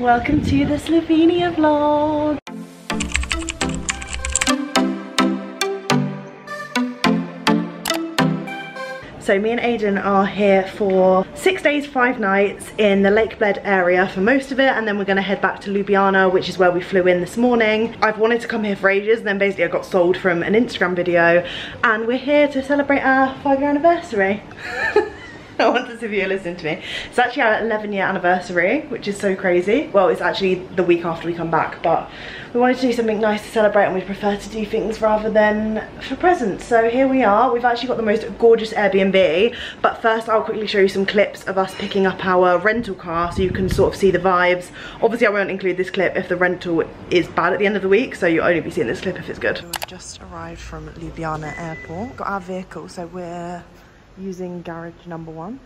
Welcome to the Slovenia vlog. So me and Aiden are here for 6 days, 5 nights in the Lake Bled area for most of it, and then we're gonna head back to Ljubljana, which is where we flew in this morning. I've wanted to come here for ages, and then basically I got sold from an Instagram video, and we're here to celebrate our 5-year anniversary. I want to see if you're listening to me. It's actually our 11-year anniversary, which is so crazy. Well, it's actually the week after we come back, but we wanted to do something nice to celebrate, and we prefer to do things rather than for presents. So here we are. We've actually got the most gorgeous Airbnb, but first I'll quickly show you some clips of us picking up our rental car so you can sort of see the vibes. Obviously I won't include this clip if the rental is bad at the end of the week, so you'll only be seeing this clip if it's good. We've just arrived from Ljubljana airport. Got our vehicle, so we're using garage number 1.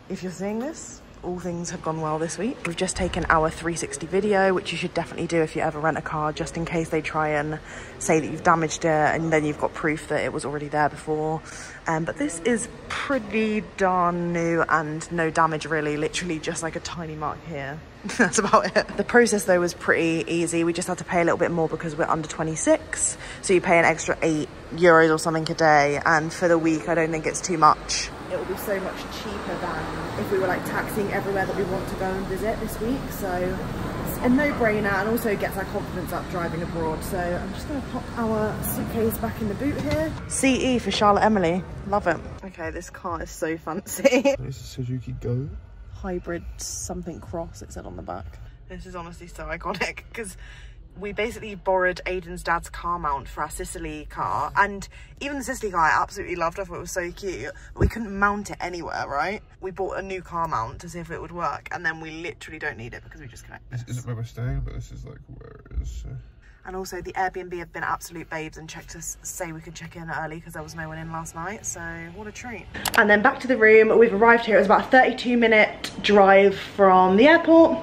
If you're seeing this, all things have gone well this week. We've just taken our 360 video, which you should definitely do if you ever rent a car, just in case they try and say that you've damaged it, and then you've got proof that it was already there before. But this is pretty darn new and no damage really, literally just like a tiny mark here. That's about it. The process though was pretty easy. We just had to pay a little bit more because we're under 26, so you pay an extra €8 or something a day, and for the week I don't think it's too much. It will be so much cheaper than if we were like taxiing everywhere that we want to go and visit this week, so it's a no-brainer, and also gets our confidence up driving abroad. So I'm just going to pop our suitcase back in the boot here. CE for Charlotte Emily, love it. Okay, this car is so fancy. It's a Suzuki Go. Hybrid something cross, it said on the back. This is honestly so iconic because we basically borrowed Aiden's dad's car mount for our Sicily car, and even the Sicily car I absolutely loved. I thought it was so cute, but we couldn't mount it anywhere, right? We bought a new car mount to see if it would work, and then we literally don't need it because we just connect this. This isn't where we're staying, but this is like where it is. So. And also the Airbnb have been absolute babes and checked us, say we could check in early because there was no one in last night, so what a treat. And then back to the room. We've arrived here. It was about a 32-minute drive from the airport,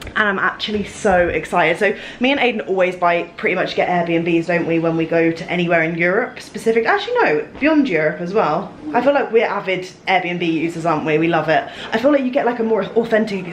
and I'm actually so excited. So me and Aiden always pretty much get Airbnbs, don't we, when we go to anywhere in Europe specific. Actually no, beyond Europe as well. I feel like we're avid Airbnb users, aren't we? We love it. I feel like you get like a more authentic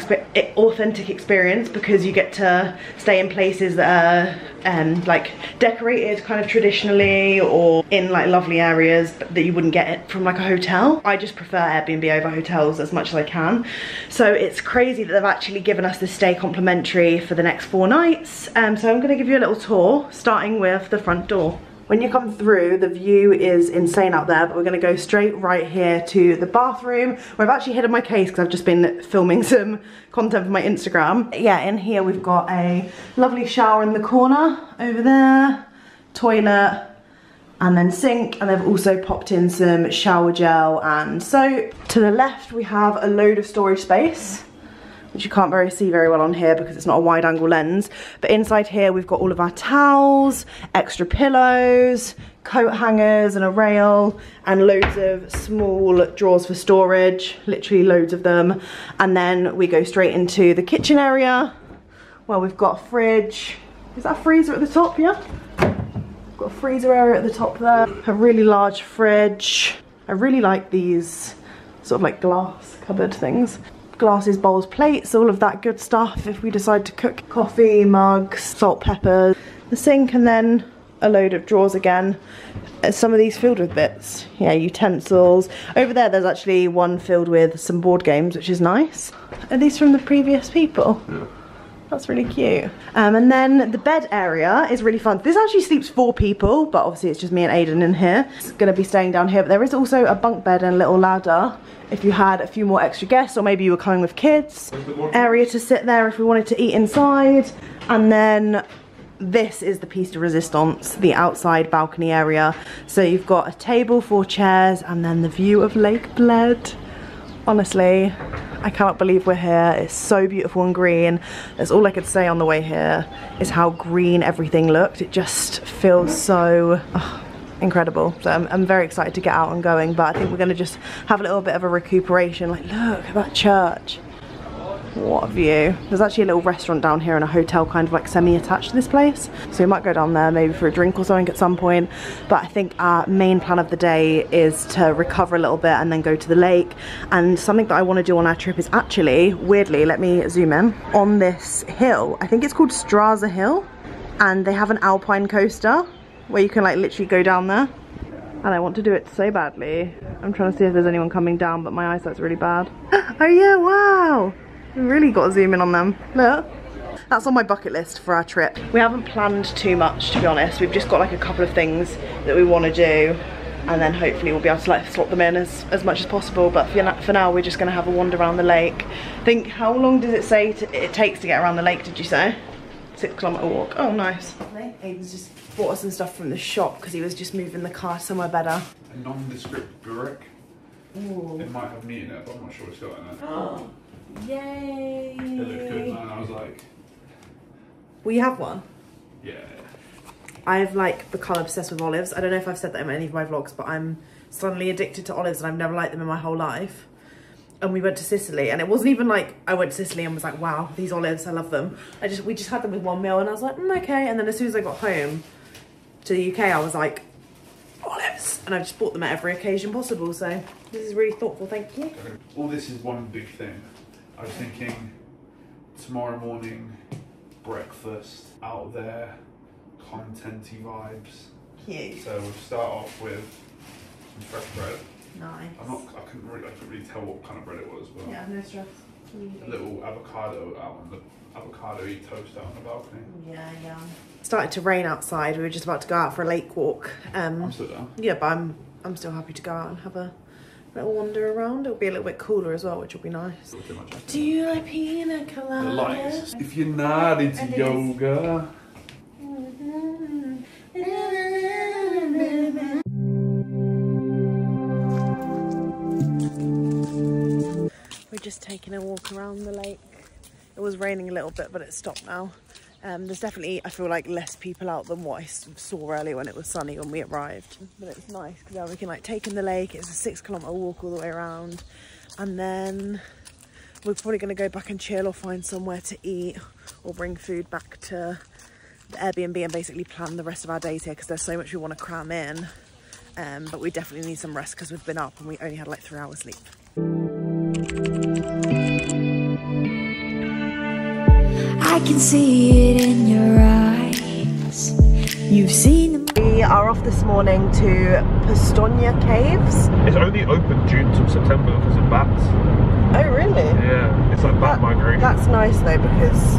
experience because you get to stay in places that are like decorated kind of traditionally, or in like lovely areas that you wouldn't get it from like a hotel. I just prefer Airbnb over hotels as much as I can. So it's crazy that they've actually given us this stay complimentary for the next 4 nights. So I'm going to give you a little tour, starting with the front door. When you come through, the view is insane out there, but we're going to go straight right here to the bathroom, where I've actually hidden my case because I've just been filming some content for my Instagram. Yeah, in here we've got a lovely shower in the corner over there, toilet, and then sink, and they've also popped in some shower gel and soap. To the left we have a load of storage space, which you can't see very well on here because it's not a wide angle lens. But inside here we've got all of our towels, extra pillows, coat hangers and a rail, and loads of small drawers for storage, literally loads of them. And then we go straight into the kitchen area where we've got a fridge. Is that a freezer at the top? Yeah? Got a freezer area at the top there. A really large fridge. I really like these sort of like glass cupboard things. Glasses, bowls, plates, all of that good stuff if we decide to cook. Coffee, mugs, salt, pepper, the sink, and then a load of drawers again. Some of these filled with bits. Yeah, utensils. Over there there's actually one filled with some board games, which is nice. Are these from the previous people? Yeah. That's really cute. And then the bed area is really fun. This actually sleeps 4 people, but obviously it's just me and Aiden in here. It's gonna be staying down here, but there is also a bunk bed and a little ladder if you had a few more extra guests, or maybe you were coming with kids. Area to sit there if we wanted to eat inside. And then this is the piece de resistance, the outside balcony area. So you've got a table, 4 chairs, and then the view of Lake Bled. Honestly, I cannot believe we're here. It's so beautiful and green. That's all I could say on the way here, is how green everything looked. It just feels so incredible. So I'm very excited to get out and going, but I think we're going to just have a little bit of a recuperation. Like, look at that church. What a view. There's actually a little restaurant down here and a hotel kind of like semi-attached to this place. So we might go down there maybe for a drink or something at some point. But I think our main plan of the day is to recover a little bit and then go to the lake. And something that I want to do on our trip is actually, weirdly, let me zoom in, on this hill. I think it's called Straza Hill. And they have an alpine coaster where you can like literally go down there. And I want to do it so badly. I'm trying to see if there's anyone coming down, but my eyesight's really bad. Oh yeah, wow. We really got to zoom in on them. Look. That's on my bucket list for our trip. We haven't planned too much, to be honest. We've just got like a couple of things that we want to do. And then hopefully we'll be able to like slot them in as much as possible. But for now, we're just going to have a wander around the lake. I think, how long does it say it takes to get around the lake, did you say? 6-kilometre walk. Oh, nice. Aiden's just bought us some stuff from the shop because he was just moving the car somewhere better. A nondescript burek. Ooh. It might have meat in it, but I'm not sure it's got in it. Oh. Yay! It looked good, and I was like... Will you have one? Yeah. I've like become obsessed with olives. I don't know if I've said that in any of my vlogs, but I'm suddenly addicted to olives and I've never liked them in my whole life. And we went to Sicily and it wasn't even like I went to Sicily and was like, wow, these olives, I love them. We just had them with one meal and I was like, okay. And then as soon as I got home to the UK, I was like, olives. And I just bought them at every occasion possible. So this is really thoughtful, thank you. All this is one big thing. I was thinking tomorrow morning, breakfast, out there, content-y vibes. Cute. So we'll start off with some fresh bread. Nice. I couldn't really tell what kind of bread it was, but yeah, no stress. a little avocado out on the avocado-y toast out on the balcony. Yeah, yeah. It started to rain outside. We were just about to go out for a lake walk. I'm still down. Yeah, but I'm still happy to go out and have a little wander around. It'll be a little bit cooler as well, which will be nice. Do you like pina coladas? The lights. If you're not into yoga. We're just taking a walk around the lake. It was raining a little bit, but it's stopped now. There's definitely, I feel like, less people out than what I saw earlier when it was sunny when we arrived. But it's nice because now we can like take in the lake. It's a 6-kilometre walk all the way around. And then we're probably going to go back and chill or find somewhere to eat or bring food back to the Airbnb and basically plan the rest of our days here because there's so much we want to cram in. But we definitely need some rest because we've been up and we only had like 3 hours sleep. I can see it in your eyes. You've seen them. We are off this morning to Postonja caves. It's only open June to September because of bats. Oh really? Yeah, it's like bat migration. That's nice though because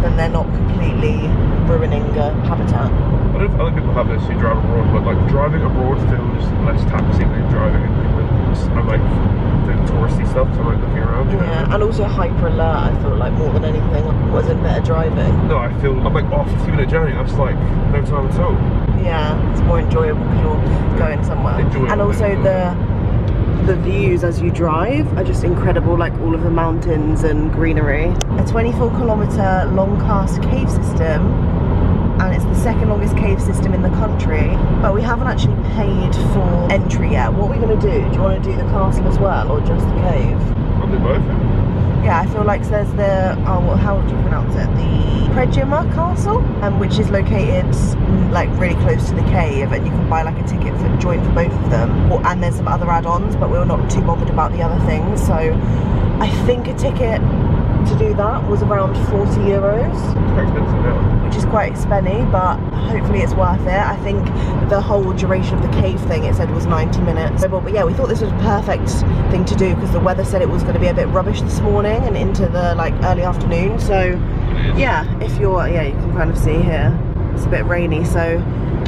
then they're not completely ruining the habitat. I don't know if other people have this who drive abroad, but like driving abroad feels less taxing than driving in England. I'm like doing touristy stuff, so I'm like looking around. Yeah, and also hyper alert, I feel like more than anything. Wasn't better driving. No, I'm like, oh, 15-minute journey, that's like no time at all. Yeah, it's more enjoyable because you're going somewhere. Enjoyable, and also the views as you drive are just incredible, like all of the mountains and greenery. A 24-kilometre long cast cave system, and it's the 2nd longest cave system in the country, but we haven't actually paid for entry yet. What are we going to do? Do you want to do the castle as well or just the cave? I'll do both. Yeah, I feel like there's the, how would you pronounce it? The Prejima Castle, which is located like really close to the cave, and you can buy like a ticket for join for both of them. And there's some other add-ons, but we were not too bothered about the other things. So I think a ticket to do that was around 40 euros. Quite expensive, yeah. Which is quite spenny, but hopefully it's worth it. I think the whole duration of the cave thing, it said was 90 minutes. But yeah, we thought this was a perfect thing to do because the weather said it was going to be a bit rubbish this morning and into the like early afternoon. So yeah, if you're, you can kind of see here, it's a bit rainy. So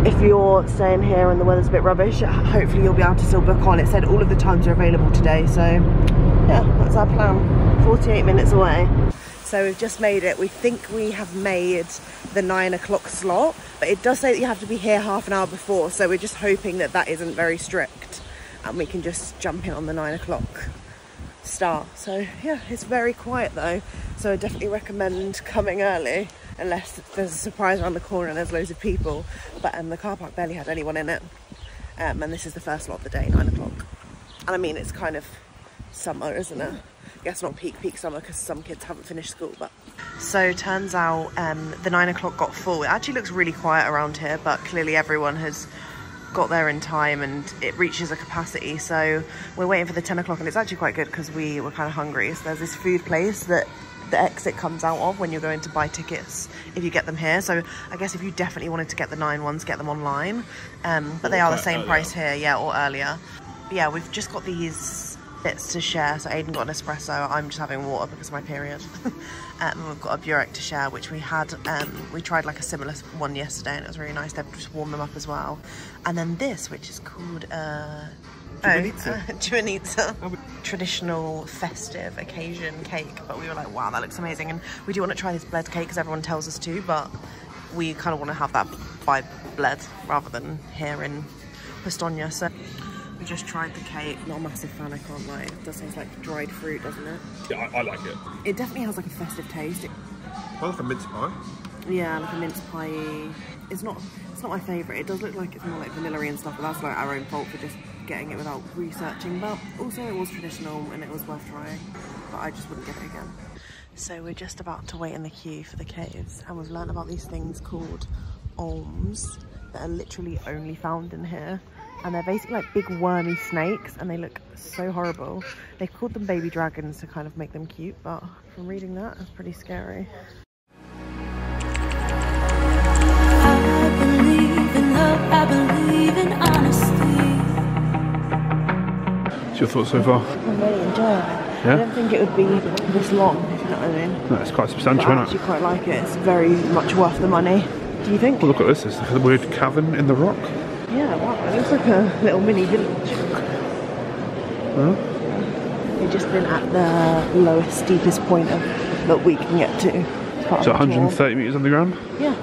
if you're staying here and the weather's a bit rubbish, hopefully you'll be able to still book on. It said all of the times are available today. So yeah, that's our plan. 48 minutes away. So we've just made it. We think we have made the 9 o'clock slot, but it does say that you have to be here half an hour before. So we're just hoping that that isn't very strict and we can just jump in on the 9 o'clock start. So yeah, it's very quiet though. So I definitely recommend coming early unless there's a surprise around the corner and there's loads of people. But the car park barely had anyone in it. And this is the first lot of the day, 9 o'clock. And I mean, it's kind of summer, isn't it? I guess not peak summer because some kids haven't finished school, but. So turns out the 9 o'clock got full. It actually looks really quiet around here, but clearly everyone has got there in time and it reaches a capacity. So we're waiting for the 10 o'clock and it's actually quite good because we were kind of hungry. So there's this food place that the exit comes out of when you're going to buy tickets if you get them here. So I guess if you definitely wanted to get the 9 ones, get them online. But they are the same price here, yeah, or earlier. But yeah, we've just got these bits to share. So Aiden got an espresso, I'm just having water because of my period. And we've got a burek to share, which we had, we tried like a similar one yesterday and it was really nice. They've just warmed them up as well. And then this, which is called Juanita. Traditional festive occasion cake, but we were like, wow, that looks amazing. And we do want to try this Bled cake because everyone tells us to, but we kind of want to have that by Bled rather than here in Postonja. So we just tried the cake. Not a massive fan, I can't lie. It does taste like dried fruit, doesn't it? Yeah, I like it. It definitely has like a festive taste. I like a mince pie. Yeah, like a mince pie. It's not my favourite. It does look like it's more like vanilla-y and stuff, but that's like our own fault for just getting it without researching. But also it was traditional and it was worth trying, but I just wouldn't get it again. So we're just about to wait in the queue for the caves, and we've learned about these things called olms that are literally only found in here, and they're basically like big wormy snakes and they look so horrible. They've called them baby dragons to kind of make them cute, but from reading that, it's pretty scary. I believe in honesty. What's your thoughts so far? I'm really enjoying it. Yeah? I don't think it would be this long, if you know what I mean. No, it's quite substantial, But I isn't actually quite like it. It's very much worth the money. Do you think? Well, look at this. It's a weird cavern in the rock. Yeah, wow. It looks like a little mini village. Huh? We've just been at the lowest, steepest point that we can get to. So 130 metres underground? Yeah.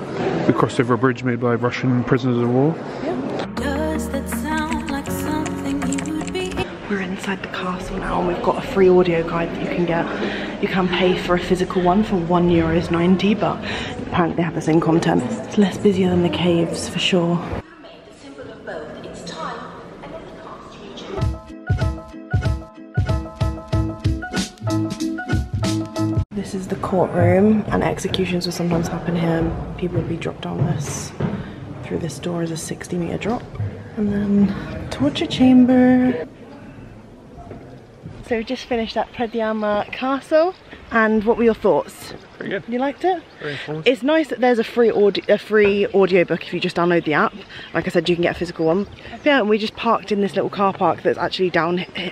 We crossed over a bridge made by Russian prisoners of war. Yeah. Does that sound like something you would be? We're inside the castle now and we've got a free audio guide that you can get. You can pay for a physical one for €1.90, but apparently they have the same content. It's less busier than the caves for sure. This is the courtroom, and executions will sometimes happen here. People would be dropped down this. Through this door is a 60-metre drop. And then torture chamber. So we just finished at Prediama Castle. And what were your thoughts? Very good. You liked it? Very informative. It's nice that there's a free audiobook if you just download the app. Like I said, you can get a physical one. Yeah, and we just parked in this little car park that's actually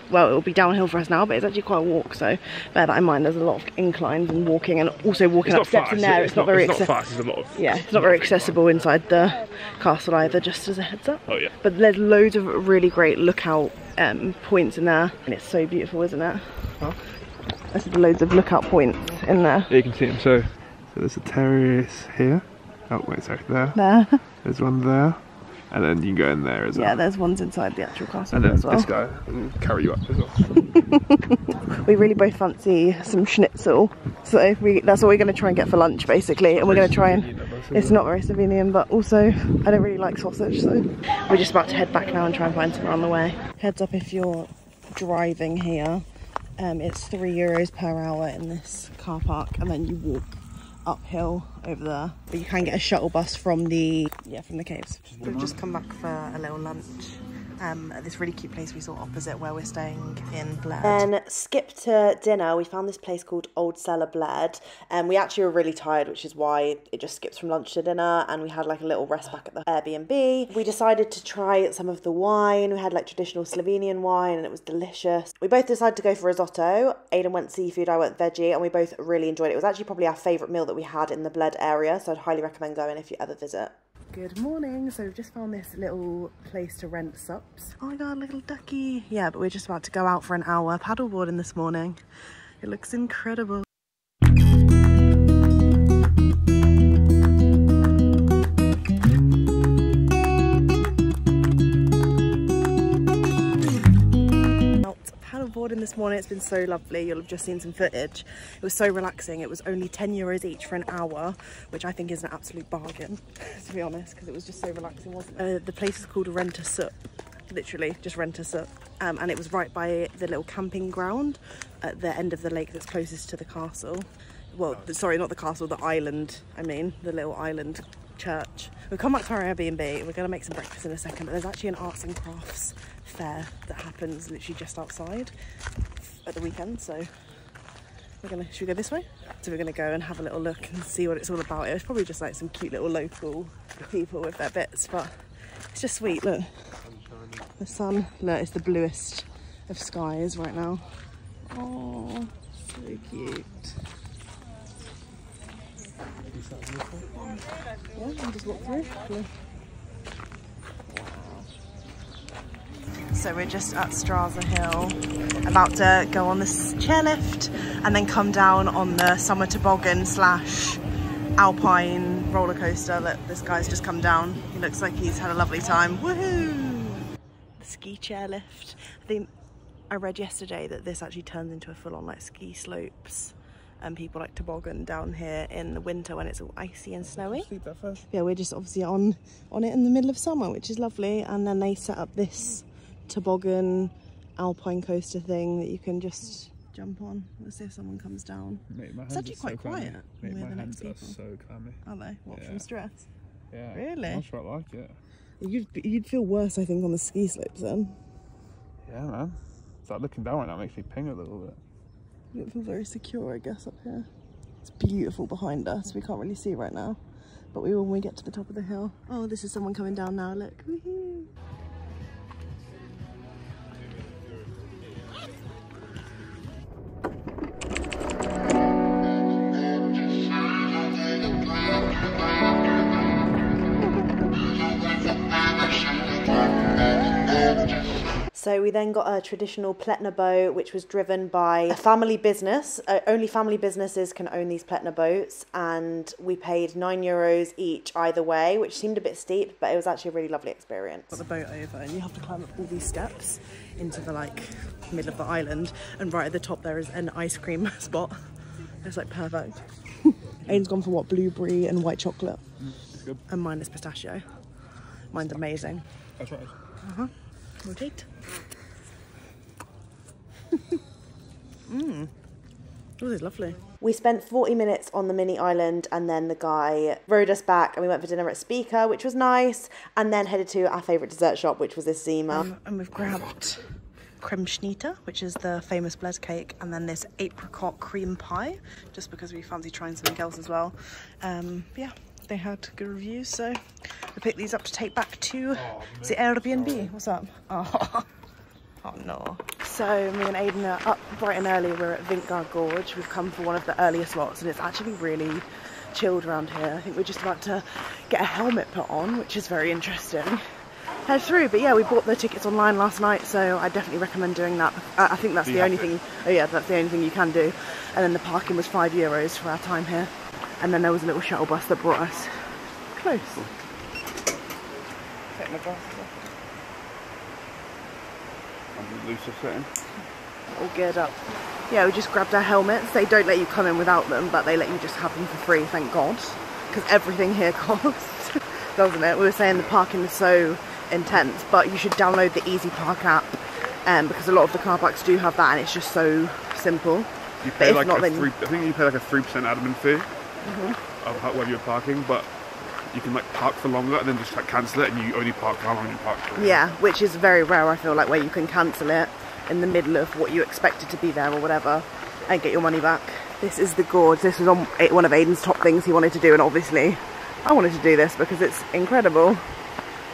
well, it'll be downhill for us now, but it's actually quite a walk, so bear that in mind. There's a lot of inclines and walking, and also walking up steps in there. It's not very accessible. Yeah, it's not very accessible inside the castle either, just as a heads up. Oh yeah. But there's loads of really great lookout points in there, and it's so beautiful, isn't it? Huh? There's loads of lookout points in there. Yeah, you can see them. So there's a terrace here. Oh wait, sorry, there. There's one there, and then you can go in there as well. Yeah, there's ones inside the actual castle and then as well. this guy will carry you up as well. We really both fancy some schnitzel, so that's what we're going to try and get for lunch basically, and we're going to try and. It's not very Slovenian, but also I don't really like sausage, so we're just about to head back now and try and find somewhere on the way. Heads up if you're driving here. It's €3 per hour in this car park, and then you walk uphill over there. But you can get a shuttle bus from the caves. We've just come back for a little lunch at this really cute place we saw opposite where we're staying in Bled. Then skip to dinner. We found this place called Old Cellar Bled, and we actually were really tired, which is why it just skips from lunch to dinner, and we had like a little rest back at the Airbnb. We decided to try some of the wine. We had like traditional Slovenian wine and it was delicious. We both decided to go for risotto. Aiden went seafood, I went veggie, and we both really enjoyed it. It was actually probably our favourite meal that we had in the Bled area, so I'd highly recommend going if you ever visit. Good morning. So we've just found this little place to rent sups. Oh my god, little ducky. Yeah, but we're just about to go out for an hour paddleboarding this morning. It looks incredible. Paddleboarding this morning. It's been so lovely. You'll have just seen some footage. It was so relaxing. It was only €10 each for an hour, which I think is an absolute bargain, to be honest, because it was just so relaxing, wasn't it? The place is called Rent a Sup, literally just rent us up. And it was right by the little camping ground at the end of the lake that's closest to the castle. Well, sorry, not the castle, the island, I mean, the little island church. We'll come back to our Airbnb. We're going to make some breakfast in a second, but there's actually an arts and crafts fair that happens literally just outside at the weekend, so should we go this way? So we're gonna go and have a little look and see what it's all about. It was probably just like some cute little local people with their bits, but it's just sweet. Look, the sun, look, it's the bluest of skies right now. Oh, so cute. Yeah, I'll just walk through. Look. So we're just at Straza Hill, about to go on this chairlift and then come down on the summer toboggan / alpine roller coaster. Look, this guy's just come down. He looks like he's had a lovely time. Woohoo! The ski chairlift. I think I read yesterday that this actually turns into a full-on like ski slopes, and people like toboggan down here in the winter when it's all icy and snowy. Yeah, we're just obviously on it in the middle of summer, which is lovely. And then they set up this toboggan alpine coaster thing that you can just jump on. Let's see if someone comes down. Mate, my hands it's actually quite quiet. Mate, my hands are so clammy. Are they? What, yeah. From stress? Yeah. Really? I quite like it. You'd feel worse, I think, on the ski slopes then. Yeah, man. It's like looking down right now makes me ping a little bit. You don't feel very secure, I guess, up here. It's beautiful behind us. We can't really see right now, but we will when we get to the top of the hill. Oh, this is someone coming down now. Look. Woohoo. So we then got a traditional Pletner boat, which was driven by a family business. Only family businesses can own these Pletner boats, and we paid €9 each either way, which seemed a bit steep, but it was actually a really lovely experience. Got the boat over, and you have to climb up all these steps into the like middle of the island, and right at the top there is an ice cream spot. It's like perfect. Aiden's gone for what, blueberry and white chocolate, good. And mine is pistachio. Mine's amazing. That's right. Rotate. Oh, this is lovely. We spent 40 minutes on the mini island, and then the guy rowed us back, and we went for dinner at Savica, which was nice, and then headed to our favourite dessert shop, which was this Zima. And we've grabbed creme schnita, which is the famous Bled cake, and then this apricot cream pie, just because we fancy trying something else as well. Yeah. They had good reviews, so we picked these up to take back to the Airbnb. What's up? Oh no. So me and Aiden are up bright and early. We're at Vintgar Gorge. We've come for one of the earlier slots, and it's actually really chilled around here. I think we're just about to get a helmet put on, which is very interesting. Head through, but yeah, we bought the tickets online last night, so I definitely recommend doing that. I think that's the only thing. Oh yeah, that's the only thing you can do. And then the parking was €5 for our time here. And then there was a little shuttle bus that brought us close. Take my glasses off. I'm looser sitting. All geared up. Yeah, we just grabbed our helmets. They don't let you come in without them, but they let you just have them for free, thank God. Because everything here costs, doesn't it? We were saying the parking is so intense, but you should download the Easy Park app, because a lot of the car parks do have that, and it's just so simple. You pay like I think you pay like a 3% admin fee. Of where you're parking, but you can like park for longer and then just like cancel it, and you only park how long you park for. Yeah, which is very rare, I feel like, where you can cancel it in the middle of what you expected to be there or whatever and get your money back. This is the gorge. This was on one of Aiden's top things he wanted to do, and obviously I wanted to do this because it's incredible.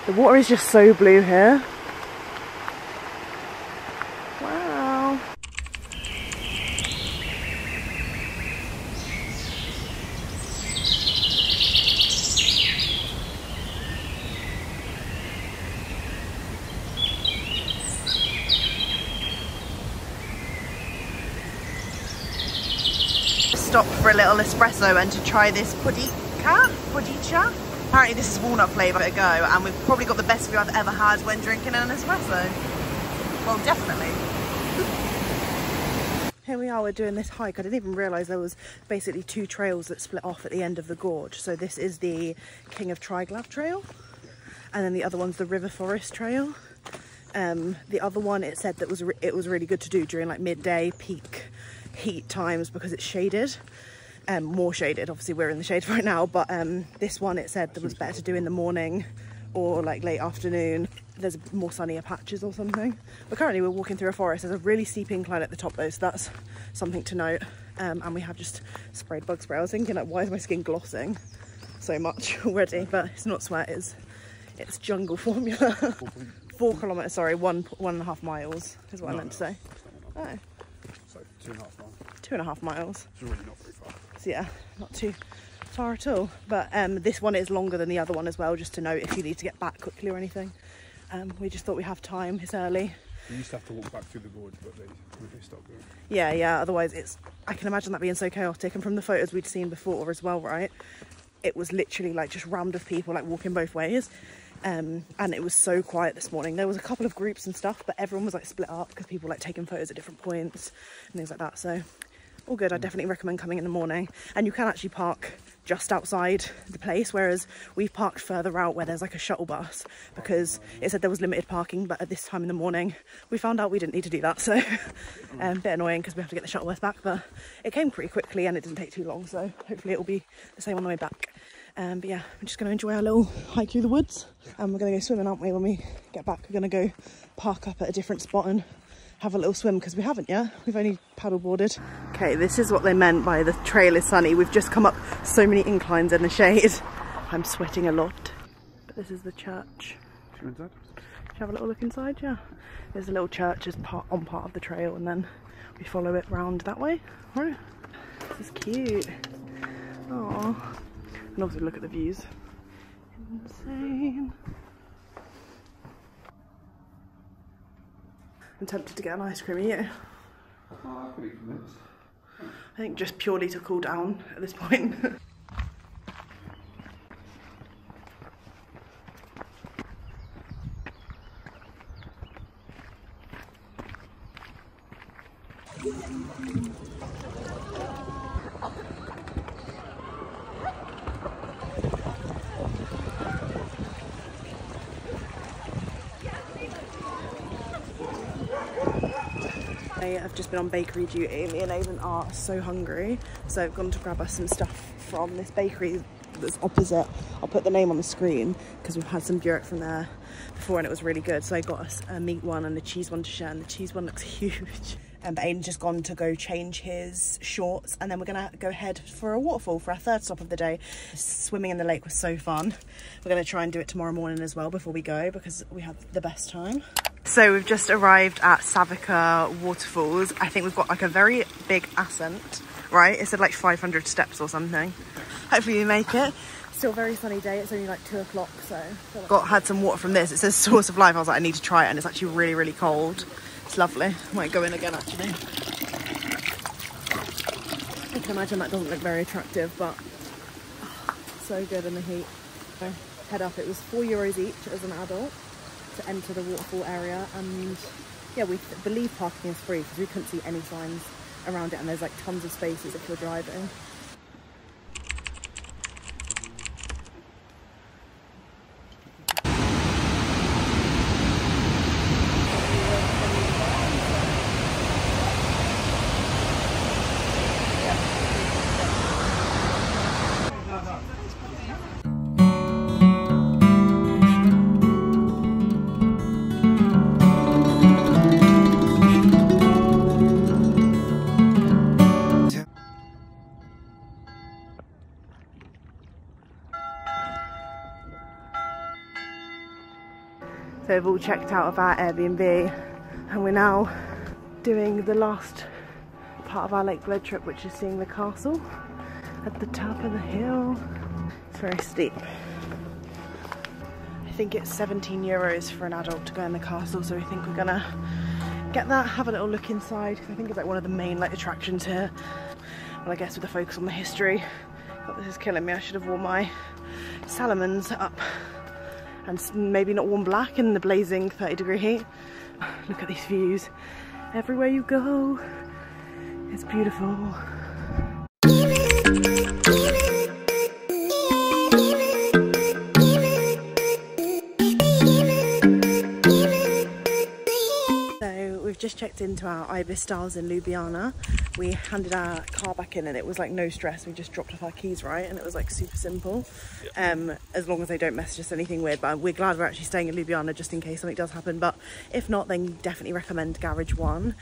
The water is just so blue here. Wow. Stopped for a little espresso and to try this pudica. Apparently this is walnut flavour to go, and we've probably got the best view I've ever had when drinking an espresso. Well, definitely. Here we are, we're doing this hike. I didn't even realise there was basically 2 trails that split off at the end of the gorge. So this is the King of Triglav trail, and then the other one's the River Forest trail. The other one, it said that it was really good to do during like midday peak heat times because it's shaded, more shaded. Obviously we're in the shade right now, but this one, it said that was better to do in the morning or like late afternoon. There's more sunnier patches or something. But currently we're walking through a forest. There's a really steep incline at the top though, so that's something to note. And we have just sprayed bug spray. I was thinking like, why is my skin glossing so much already? But it's not sweat, it's jungle formula. 4 kilometres, sorry, 1.5 miles is what I meant to say. Oh. So 2.5 miles. 2.5 miles. It's really not very far. So yeah, not too far at all. But this one is longer than the other one as well, just to note if you need to get back quickly or anything. We just thought we have time, it's early. We used to have to walk back through the gorge, but they stopped doing it. Yeah, otherwise I can imagine that being so chaotic. And from the photos we'd seen before as well, right? It was literally like just rammed of people like walking both ways. And it was so quiet this morning. There was a couple of groups and stuff, but everyone was like split up because people like taking photos at different points and things like that. So all good. I definitely recommend coming in the morning. And you can actually park just outside the place, whereas we parked further out where there's like a shuttle bus because it said there was limited parking, but at this time in the morning we found out we didn't need to do that. So a bit annoying because we have to get the shuttle bus back, but it came pretty quickly and it didn't take too long, so hopefully it will be the same on the way back. But yeah, we're just going to enjoy our little hike through the woods, and we're going to go swimming, aren't we? When we get back we're going to go park up at a different spot and have a little swim because we haven't yet. We've only paddle boarded. Okay, this is what they meant by the trail is sunny. We've just come up so many inclines in the shade. I'm sweating a lot. But this is the church. Should we inside? Should we have a little look inside? Yeah. There's a little church as on part of the trail, and then we follow it round that way. Right. This is cute. Aww. And obviously look at the views. Insane. I'm tempted to get an ice cream, are you? Oh, I could be convinced. I think just purely to cool down at this point. I've just been on bakery duty. Me and Aidan are so hungry, so I've gone to grab us some stuff from this bakery that's opposite. I'll put the name on the screen because we've had some burek from there before and it was really good. So I got us a meat one and a cheese one to share, and the cheese one looks huge. But Aidan's just gone to go change his shorts, and then we're gonna go head for a waterfall for our third stop of the day. Swimming in the lake was so fun. We're gonna try and do it tomorrow morning as well before we go because we had the best time. So we've just arrived at Savica waterfalls. I think we've got like a very big ascent, right? It said like 500 steps or something. Hopefully we make it. Still a very sunny day. It's only like 2 o'clock, so. Had some water from this. It says source of life. I was like, I need to try it, and it's actually really, really cold. It's lovely. I might go in again actually. I can imagine that doesn't look very attractive, but so good in the heat. So head up. It was €4 each as an adult to enter the waterfall area, and yeah, we believe parking is free because we couldn't see any signs around it, and there's like tons of spaces if you're driving. So we've all checked out of our Airbnb and we're now doing the last part of our Lake Bled trip, which is seeing the castle at the top of the hill. It's very steep. I think it's €17 for an adult to go in the castle, so we think we're gonna get that, have a little look inside, because I think it's like one of the main like attractions here. Well, I guess with the focus on the history. God, this is killing me. I should have worn my Salomons up and maybe not worn black in the blazing 30-degree heat. Look at these views. Everywhere you go, it's beautiful. just checked into our Ibis Styles in Ljubljana. We handed our car back in and it was like no stress. We just dropped off our keys, right? And it was like super simple. As long as they don't message us anything weird. But we're glad we're actually staying in Ljubljana just in case something does happen. But if not, then definitely recommend Garage 1,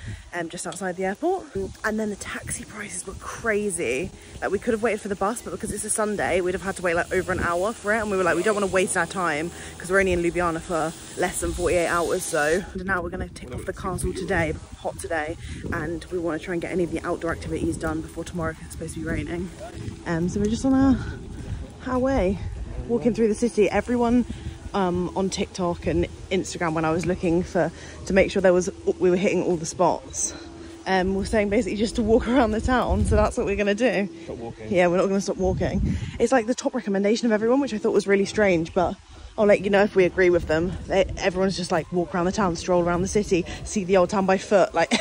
just outside the airport. And then the taxi prices were crazy. Like we could have waited for the bus, but because it's a Sunday, we'd have had to wait like over an hour for it. And we were like, we don't want to waste our time because we're only in Ljubljana for less than 48 hours. So now we're going to tick off the castle today, hot today, and we want to try and get any of the outdoor activities done before tomorrow because it's supposed to be raining. So we're just on our way, walking through the city. Everyone on TikTok and Instagram, when I was looking to make sure we were hitting all the spots, we're saying basically just to walk around the town. So that's what we're going to do. Stop walking. Yeah, we're not going to stop walking. It's like the top recommendation of everyone, which I thought was really strange, but I'll let you know if we agree with them. Everyone's just like walk around the town, stroll around the city, see the old town by foot, like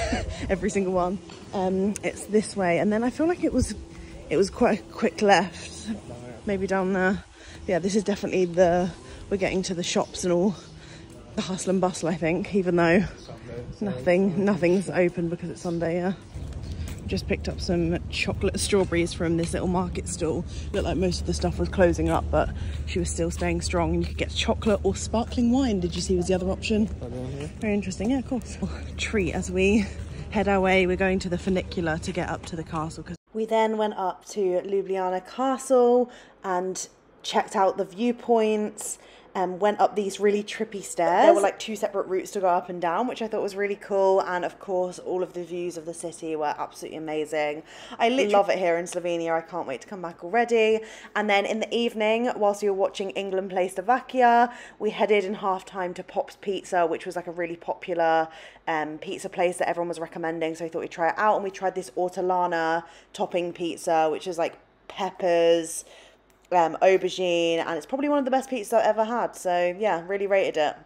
every single one. It's this way, and then I feel like it was quite a quick left, maybe down there. Yeah, this is definitely we're getting to the shops and all the hustle and bustle, I think, even though nothing's open because it's Sunday. Yeah. Just picked up some chocolate strawberries from this little market stall. Looked like most of the stuff was closing up, but she was still staying strong, and you could get chocolate or sparkling wine. Did you see was the other option? Very interesting. Yeah, of course. Treat as we head our way. We're going to the funicular to get up to the castle. We then went up to Ljubljana Castle and checked out the viewpoints. Went up these really trippy stairs. There were like 2 separate routes to go up and down, which I thought was really cool. And of course, all of the views of the city were absolutely amazing. I literally love it here in Slovenia. I can't wait to come back already. And then in the evening, whilst we were watching England play Savica, we headed in half time to Pop's Pizza, which was like a really popular pizza place that everyone was recommending. So I thought we'd try it out. And we tried this ortolana topping pizza, which is like peppers, aubergine, and it's probably one of the best pizzas I've ever had. So yeah, really rated it.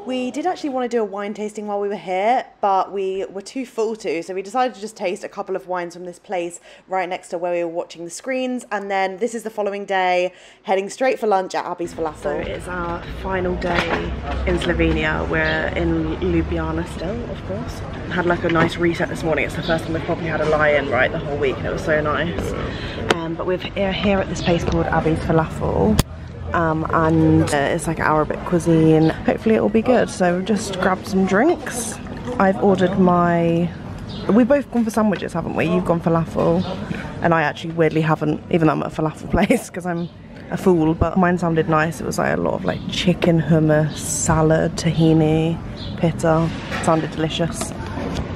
We did actually want to do a wine tasting while we were here, but we were too full to, so we decided to just taste a couple of wines from this place right next to where we were watching the screens. And then this is the following day, heading straight for lunch at Abby's Falafel. So it's our final day in Slovenia. We're in Ljubljana still, of course. Had like a nice reset this morning. It's the first time we've probably had a lie-in, right, the whole week, and it was so nice. But we're here at this place called Abby's Falafel. And it's like Arabic cuisine. Hopefully it will be good. So we've just grabbed some drinks. I've ordered we've both gone for sandwiches, haven't we? You've gone falafel, and I actually weirdly haven't, even though I'm at a falafel place because I'm a fool, but mine sounded nice. It was like a lot of like chicken hummus, salad, tahini, pita. It sounded delicious.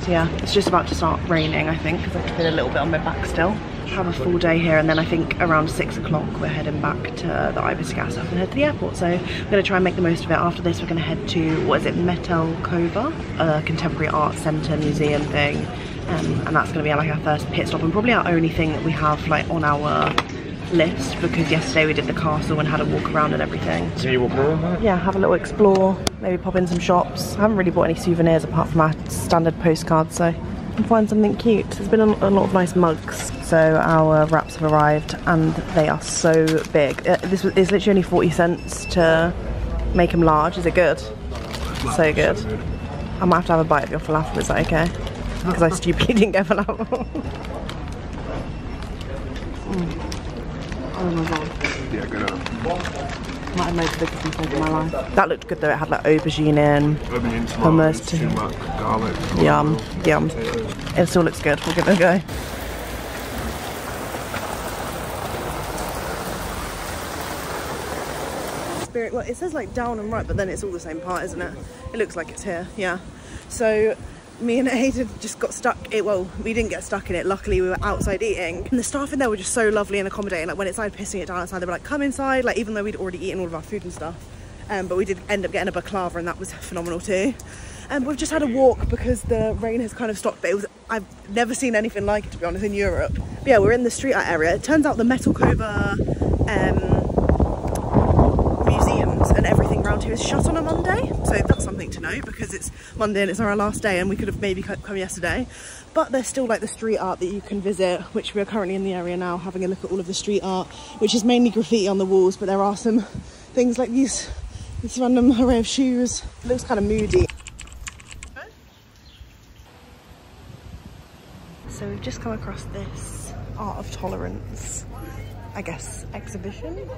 So yeah, it's just about to start raining, I think, because I can feel a little bit on my back still. Have a full day here, and then I think around 6 o'clock we're heading back to the Ibis Styles and head to the airport. So we're going to try and make the most of it. After this we're going to head to, what is it, Metelkova, a contemporary art centre museum thing, and that's going to be like our first pit stop and probably our only thing that we have like on our list, because yesterday we did the castle and had a walk around and everything. So you walk around? Yeah, have a little explore, maybe pop in some shops. I haven't really bought any souvenirs apart from our standard postcards, so and find something cute. There's been a lot of nice mugs. So our wraps have arrived and they are so big. It's literally only 40 cents to make them large. Is it good? So good. I might have to have a bite of your falafel, is that okay? Because I stupidly didn't get falafel. Oh my god. Yeah, good. Might have made the biggest mistake of my life. That looked good though. It had like aubergine in, hummus, sumac, garlic, yum, yum. It still looks good. We'll give it a go. Spirit, well, it says like down and right, but then it's all the same part, isn't it? It looks like it's here, yeah. So me and Ada just got stuck. Well, we didn't get stuck in it. Luckily, we were outside eating. And the staff in there were just so lovely and accommodating. Like when it started pissing it down outside, they were like, come inside. Like even though we'd already eaten all of our food and stuff. But we did end up getting a baklava and that was phenomenal too. And we've just had a walk because the rain has kind of stopped. But I've never seen anything like it, to be honest, in Europe. But yeah, we're in the street art area. It turns out the Metelkova museums and everything around here is shut on a Monday, so that's something to know because it's Monday and it's our last day and we could have maybe come yesterday. But there's still like the street art that you can visit, which we are currently in the area now having a look at all of the street art, which is mainly graffiti on the walls, but there are some things like this random array of shoes. It looks kind of moody. So we've just come across this Art of Tolerance, I guess, exhibition.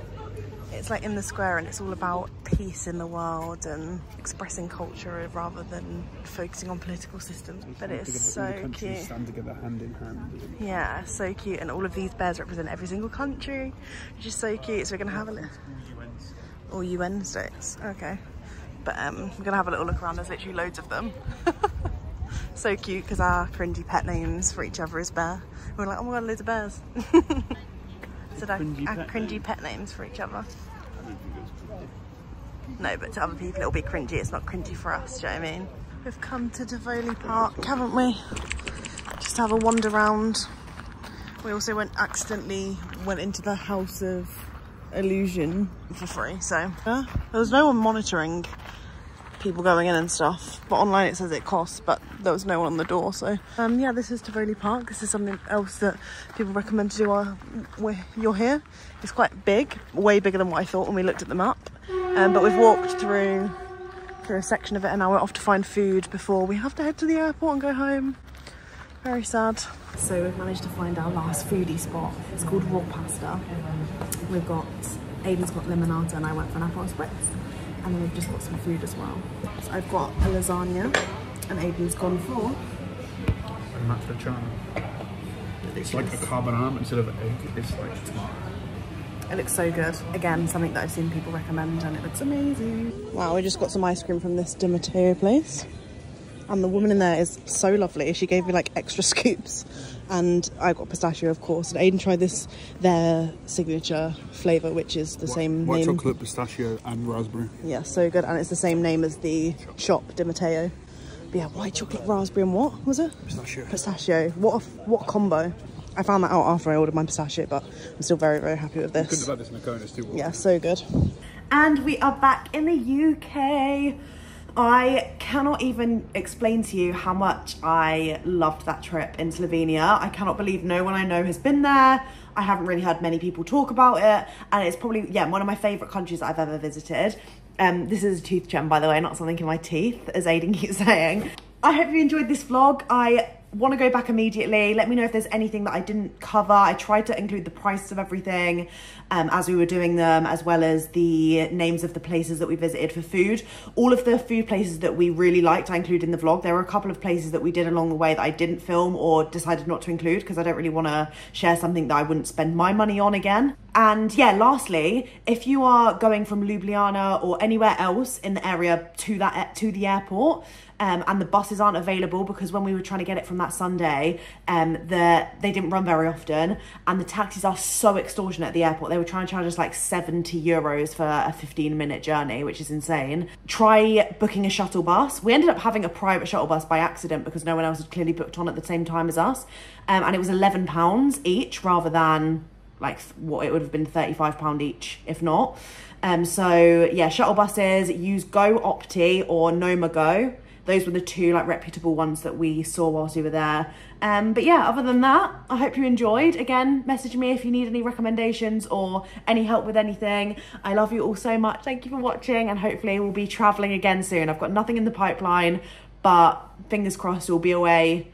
It's like in the square and it's all about peace in the world and expressing culture rather than focusing on political systems. But it is so cute. Stand together hand in hand. Yeah, so cute. And all of these bears represent every single country, which is so cute. So we're gonna have a look. Or UN states, okay. But we're gonna have a little look around. There's literally loads of them. So cute because our cringy pet names for each other is bear. We're like, oh my god, loads of bears. So our cringy pet names for each other. No, but to other people it'll be cringy. It's not cringy for us, do you know what I mean? We've come to Tivoli Park, haven't we? Just to have a wander around. We also accidentally went into the House of Illusion for free, so there was no one monitoring people going in and stuff, but online it says it costs, but there was no one on the door. So yeah, this is Tivoli Park. This is something else that people recommend to do while you're here. It's quite big, way bigger than what I thought when we looked at the map, but we've walked through a section of it and now we're off to find food before we have to head to the airport and go home. Very sad. So we've managed to find our last foodie spot. It's called Raw Pasta. We've got, Aiden's got limonata and I went for an Aperol Spritz. And then we've just got some food as well. So I've got a lasagna and Aiden's gone for a matriciana. It's like a carbonara instead of an egg. It's like tomato. It looks so good. Again, something that I've seen people recommend and it looks amazing. Wow, we just got some ice cream from this Di Matteo place. And the woman in there is so lovely. She gave me like extra scoops. And I got pistachio, of course. And Aiden tried their signature flavour, which is the same white name. White chocolate, pistachio and raspberry. Yeah, so good. And it's the same name as the shop, Di Matteo. But yeah, white chocolate, raspberry and what was it? Pistachio. Pistachio. What a combo. I found that out after I ordered my pistachio, but I'm still very, very happy with this. You couldn't have had this in a cone, it's too warm. Yeah, so good. And we are back in the UK. I cannot even explain to you how much I loved that trip in Slovenia. I cannot believe no one I know has been there. I haven't really heard many people talk about it. And it's probably, yeah, one of my favourite countries that I've ever visited. This is a tooth gem, by the way, not something in my teeth, as Aiden keeps saying. I hope you enjoyed this vlog. I want to go back immediately. Let me know if there's anything that I didn't cover. I tried to include the price of everything as we were doing them, as well as the names of the places that we visited for food. All of the food places that we really liked, I included in the vlog. There were a couple of places that we did along the way that I didn't film or decided not to include because I don't really want to share something that I wouldn't spend my money on again. And yeah, lastly, if you are going from Ljubljana or anywhere else in the area to the airport, and the buses aren't available because when we were trying to get it from that Sunday, they didn't run very often, and the taxis are so extortionate at the airport. They were trying to charge us like 70 euros for a 15-minute journey, which is insane. Try booking a shuttle bus. We ended up having a private shuttle bus by accident because no one else had clearly booked on at the same time as us, and it was £11 each rather than like what it would have been £35 each if not. So yeah, shuttle buses, use Go Opti or Noma Go. Those were the two like reputable ones that we saw whilst we were there. But yeah, other than that, I hope you enjoyed. Again, message me if you need any recommendations or any help with anything. I love you all so much. Thank you for watching, and hopefully we'll be traveling again soon. I've got nothing in the pipeline, but fingers crossed we'll be away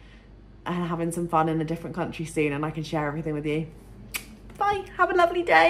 and having some fun in a different country soon and I can share everything with you. Bye, have a lovely day.